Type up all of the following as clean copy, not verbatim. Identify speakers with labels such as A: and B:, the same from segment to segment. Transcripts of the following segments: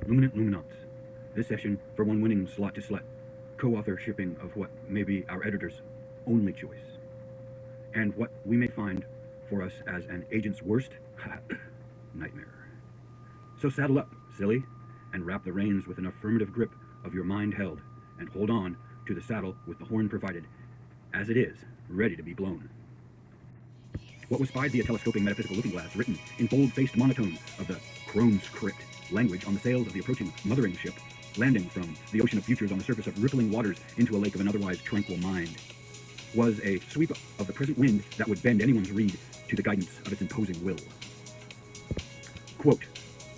A: Luminant Luminants. This session for one winning slot to slut. Co-author shipping of what may be our editor's only choice. And what we may find for us as an agent's worst nightmare. So saddle up, silly, and wrap the reins with an affirmative grip of your mind held, and hold on to the saddle with the horn provided, as it is, ready to be blown. What was spied via telescoping metaphysical looking glass, written in bold-faced monotone of the CroneSkrypt language on the sails of the approaching mothering ship, landing from the ocean of futures on the surface of rippling waters into a lake of an otherwise tranquil mind, was a sweep of the present wind that would bend anyone's reed to the guidance of its imposing will. Quote,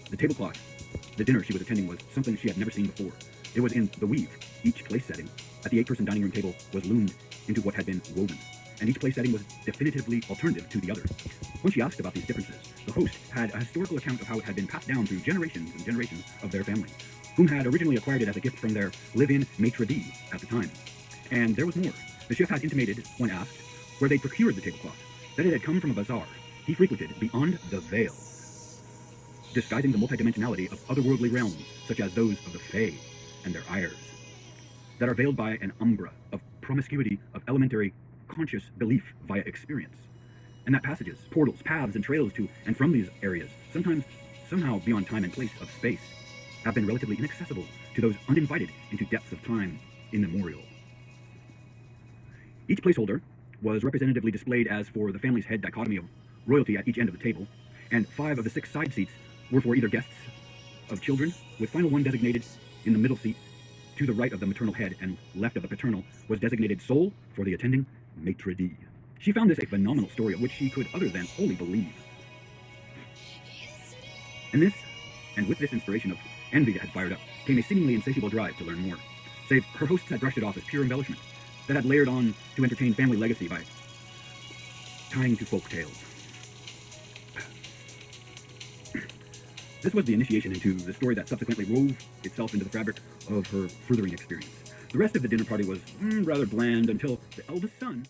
A: the tablecloth, the dinner she was attending, was something she had never seen before. It was in the weave. Each place setting at the 8-person dining room table was loomed into what had been woven, and each place setting was definitively alternative to the other. When she asked about these differences, the host had a historical account of how it had been passed down through generations and generations of their family, whom had originally acquired it as a gift from their live-in maitre d' at the time. And there was more. The chef had intimated, when asked, where they procured the tablecloth, that it had come from a bazaar he frequented beyond the veil, disguising the multidimensionality of otherworldly realms, such as those of the Fae and their ires, that are veiled by an umbra of promiscuity of elementary conscious belief via experience, and that passages, portals, paths, and trails to and from these areas, sometimes somehow beyond time and place of space, have been relatively inaccessible to those uninvited into depths of time immemorial. Each placeholder was representatively displayed as for the family's head dichotomy of royalty at each end of the table, and 5 of the 6 side seats were for either guests of children, with final one designated in the middle seat to the right of the maternal head, and left of the paternal was designated sole for the attending maitre d'. She found this a phenomenal story of which she could other than wholly believe. And with this inspiration of envy that had fired up, came a seemingly insatiable drive to learn more, save her hosts had brushed it off as pure embellishment that had layered on to entertain family legacy by tying to folk tales. This was the initiation into the story that subsequently wove itself into the fabric of her furthering experience. The rest of the dinner party was rather bland until the eldest son